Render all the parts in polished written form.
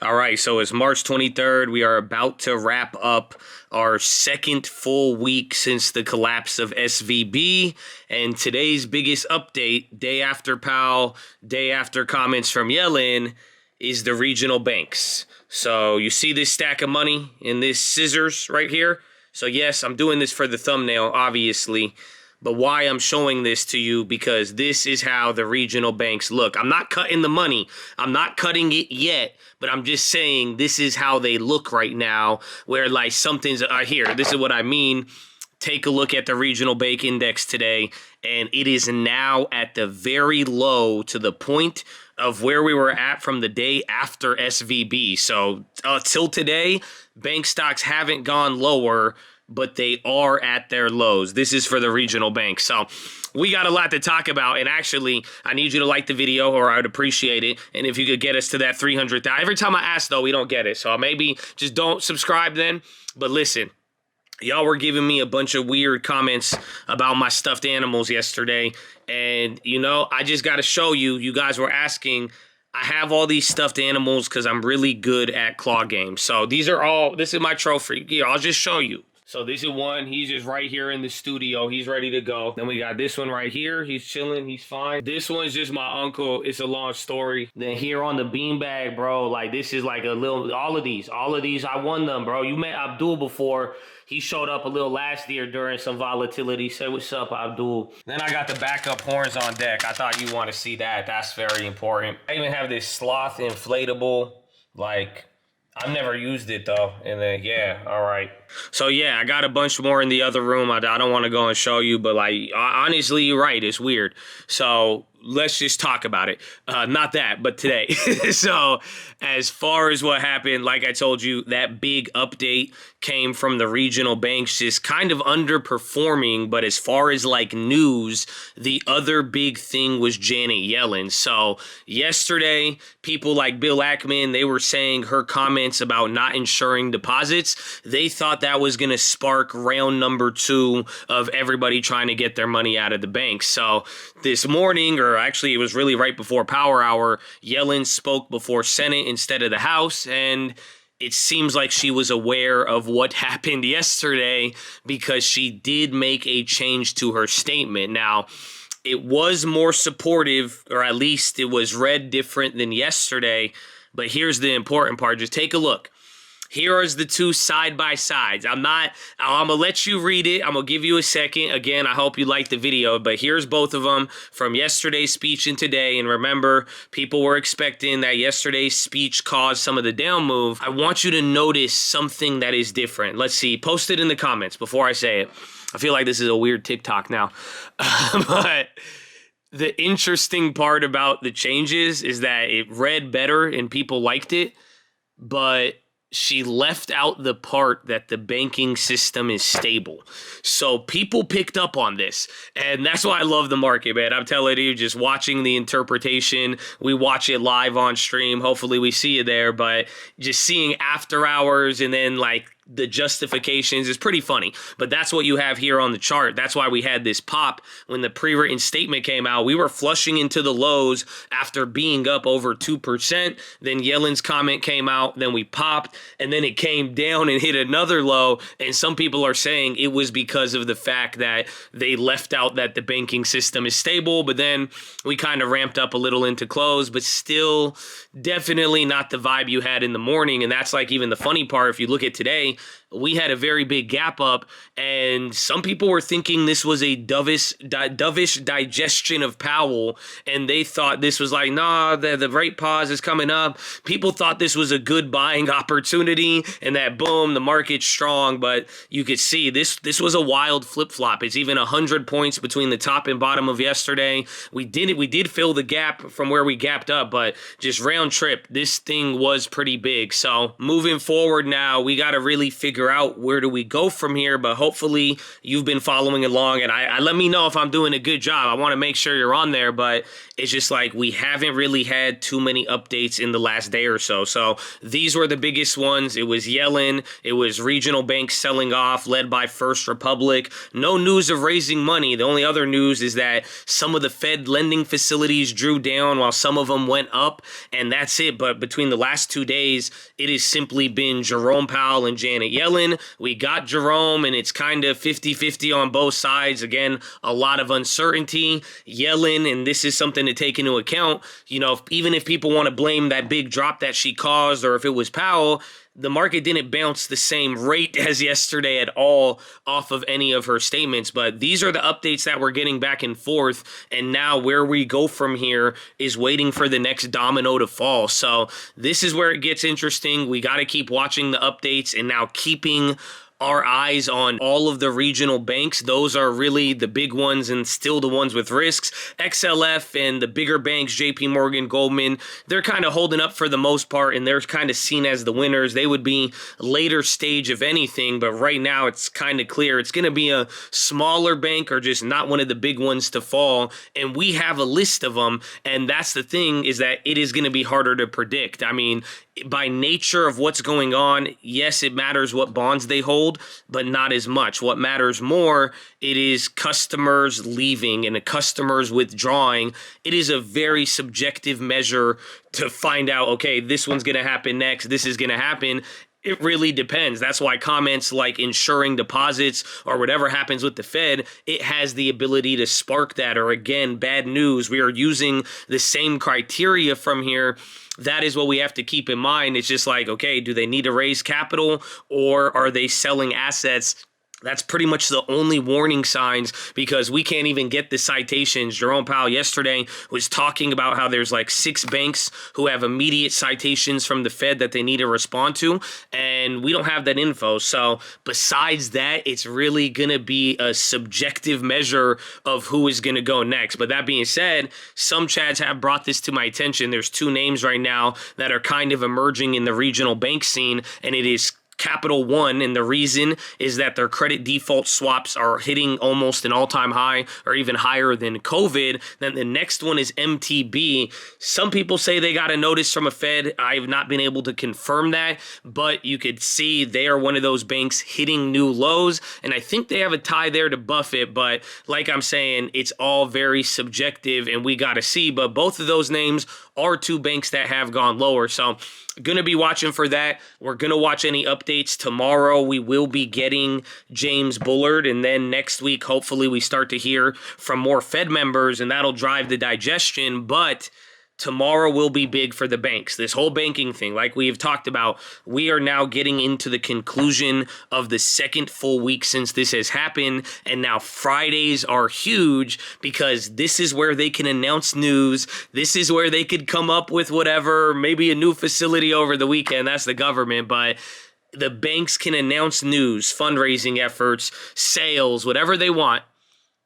All right, so it's March 23rd. We are about to wrap up our second full week since the collapse of SVB. And today's biggest update, day after Powell, day after comments from Yellen, is the regional banks. So you see this stack of money and this scissors right here? So yes, I'm doing this for the thumbnail, obviously. But why I'm showing this to you, because this is how the regional banks look. I'm not cutting the money. I'm not cutting it yet, but I'm just saying this is how they look right now, where like something's here. This is what I mean. Take a look at the regional bank index today, and it is now at the very low, to the point of where we were at from the day after SVB. So till today, bank stocks haven't gone lower, but they are at their lows. This is for the regional banks. So we got a lot to talk about. And actually, I need you to like the video, or I would appreciate it. And if you could get us to that 300,000. Every time I ask, though, we don't get it. So maybe just don't subscribe then. But listen, y'all were giving me a bunch of weird comments about my stuffed animals yesterday. And, you know, I just got to show you. You guys were asking. I have all these stuffed animals because I'm really good at claw games. So this is my trophy. Here, I'll just show you. So this is one. He's just right here in the studio. He's ready to go. Then we got this one right here. He's chilling. He's fine. This one's just my uncle. It's a long story. Then here on the beanbag, bro, like this is like a little, all of these, I won them, bro. You met Abdul before. He showed up a little last year during some volatility. Say what's up, Abdul. Then I got the backup horns on deck. I thought you want to see that. That's very important. I even have this sloth inflatable, like, I've never used it though. And then, yeah, all right. So yeah, I got a bunch more in the other room. I don't want to go and show you, but like, honestly, you're right. It's weird. So let's just talk about it. Not that, but today. So as far as what happened, like I told you, that big update came from the regional banks just kind of underperforming. But as far as like news, the other big thing was Janet Yellen. So yesterday, people like Bill Ackman, they were saying her comments about not insuring deposits. They thought that was going to spark round number 2 of everybody trying to get their money out of the bank. So this morning, or actually it was really right before Power Hour, Yellen spoke before Senate instead of the House, and it seems like she was aware of what happened yesterday because she did make a change to her statement. Now, it was more supportive, or at least it was read different than yesterday, but here's the important part. Just take a look. Here is the two side by sides. I'm going to let you read it. I'm going to give you a second. Again, I hope you like the video, but here's both of them from yesterday's speech and today. And remember, people were expecting that yesterday's speech caused some of the down move. I want you to notice something that is different. Let's see. Post it in the comments before I say it. I feel like this is a weird TikTok now. But the interesting part about the changes is that it read better and people liked it, but she left out the part that the banking system is stable. So people picked up on this. And that's why I love the market, man. I'm telling you, just watching the interpretation. We watch it live on stream. Hopefully we see you there. But just seeing after hours and then like the justifications is pretty funny. But that's what you have here on the chart. That's why we had this pop when the pre-written statement came out. We were flushing into the lows after being up over 2%. Then Yellen's comment came out. Then we popped. And then it came down and hit another low. And some people are saying it was because of the fact that they left out that the banking system is stable. But then we kind of ramped up a little into close. But still, definitely not the vibe you had in the morning. And that's like even the funny part. If you look at today, we had a very big gap up, and some people were thinking this was a dovish digestion of Powell, and they thought this was like, nah, the rate pause is coming up. People thought this was a good buying opportunity, and that boom, the market's strong. But you could see this was a wild flip-flop. It's even 100 points between the top and bottom of yesterday. We did fill the gap from where we gapped up, but just round trip, this thing was pretty big. So moving forward now, we got to really really figure out where do we go from here. But hopefully you've been following along, and I let me know if I'm doing a good job. I want to make sure you're on there, but it's just like we haven't really had too many updates in the last day or so. So these were the biggest ones. It was Yellen. It was regional banks selling off, led by First Republic. No news of raising money. The only other news is that some of the Fed lending facilities drew down while some of them went up, and that's it. But between the last 2 days, it has simply been Jerome Powell and Janet Yellen. We got Jerome, and it's kind of 50-50 on both sides. Again, a lot of uncertainty. Yellen, and this is something to take into account, even if people want to blame that big drop that she caused, or if it was Powell, the market didn't bounce the same rate as yesterday at all off of any of her statements. But these are the updates that we're getting back and forth. And now where we go from here is waiting for the next domino to fall. So this is where it gets interesting. We got to keep watching the updates and now keeping our eyes on all of the regional banks. Those are really the big ones and still the ones with risks. XLF and the bigger banks, JP Morgan, Goldman, they're kind of holding up for the most part, and they're kind of seen as the winners. They would be later stage of anything, but right now it's kind of clear it's going to be a smaller bank or just not one of the big ones to fall, and we have a list of them, and that's the thing, is that it is going to be harder to predict. I mean, by nature of what's going on, yes, it matters what bonds they hold, but not as much. What matters more, it is customers leaving and the customers withdrawing. It is a very subjective measure to find out, okay, this one's going to happen next, this is going to happen. It really depends. That's why comments like ensuring deposits or whatever happens with the Fed, it has the ability to spark that. Or again, bad news. We are using the same criteria from here. That is what we have to keep in mind. It's just like, okay, do they need to raise capital or are they selling assets? That's pretty much the only warning signs, because we can't even get the citations. Jerome Powell yesterday was talking about how there's like 6 banks who have immediate citations from the Fed that they need to respond to, and we don't have that info. So besides that, it's really going to be a subjective measure of who is going to go next. But that being said, some chads have brought this to my attention. There's 2 names right now that are kind of emerging in the regional bank scene, and it is Capital One, and the reason is that their credit default swaps are hitting almost an all-time high or even higher than COVID. Then the next one is MTB. Some people say they got a notice from a Fed. I have not been able to confirm that, but you could see they are one of those banks hitting new lows, and I think they have a tie there to Buffett, but like I'm saying, it's all very subjective, and we got to see. But both of those names are 2 banks that have gone lower, so going to be watching for that. We're going to watch any updates tomorrow. We will be getting James Bullard, and then next week, hopefully we start to hear from more Fed members, and that'll drive the digestion. But tomorrow will be big for the banks. This whole banking thing, like we've talked about, we are now getting into the conclusion of the second full week since this has happened. And now Fridays are huge because this is where they can announce news. This is where they could come up with whatever, maybe a new facility over the weekend. That's the government, but the banks can announce news, fundraising efforts, sales, whatever they want.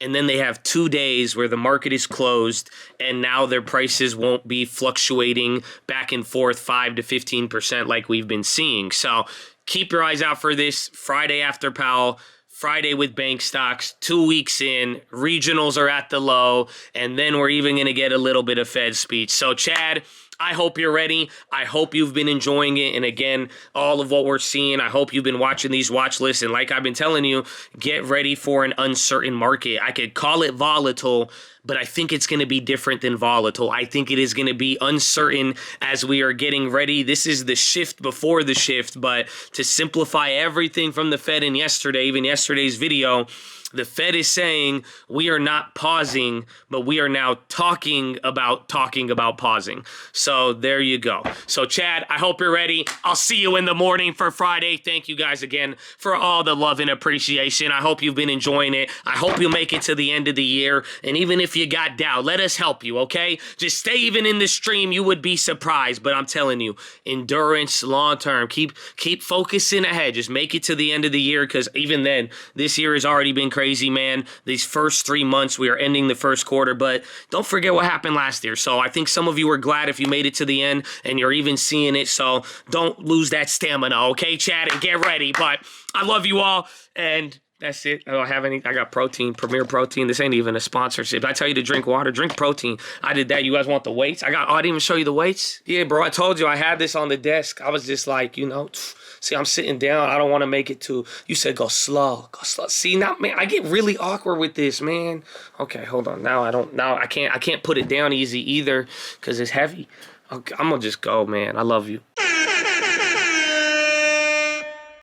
And then they have 2 days where the market is closed, and now their prices won't be fluctuating back and forth 5 to 15% like we've been seeing. So keep your eyes out for this Friday after Powell. Friday with bank stocks, 2 weeks in, regionals are at the low, and then we're even going to get a little bit of Fed speech. So Chad, I hope you're ready. I hope you've been enjoying it. And again, all of what we're seeing, I hope you've been watching these watch lists. And like I've been telling you, get ready for an uncertain market. I could call it volatile, but I think it's going to be different than volatile. I think it is going to be uncertain as we are getting ready. This is the shift before the shift, but to simplify everything from the Fed in yesterday, even yesterday's video, the Fed is saying we are not pausing, but we are now talking about pausing. So there you go. So Chad, I hope you're ready. I'll see you in the morning for Friday. Thank you guys again for all the love and appreciation. I hope you've been enjoying it. I hope you make it to the end of the year. And even if if you got doubt. Let us help you, okay? Just stay even in the stream. You would be surprised, but I'm telling you, endurance, long term. Keep focusing ahead. Just make it to the end of the year, because even then, this year has already been crazy, man. These first 3 months, we are ending the first quarter, but don't forget what happened last year. So I think some of you are glad if you made it to the end and you're even seeing it. So don't lose that stamina, okay, chat, and get ready. But I love you all, and that's it. I don't have any. I got protein, Premier Protein. This ain't even a sponsorship. I tell you to drink water, drink protein. I did that. You guys want the weights? Oh, I didn't even show you the weights. Yeah, bro. I told you I had this on the desk. I was just like, see, I'm sitting down. I don't want to make it too. You said go slow, go slow. See, now, man, I get really awkward with this, man. Okay, hold on. Now I can't put it down easy either because it's heavy. Okay, I'm gonna just go, man. I love you.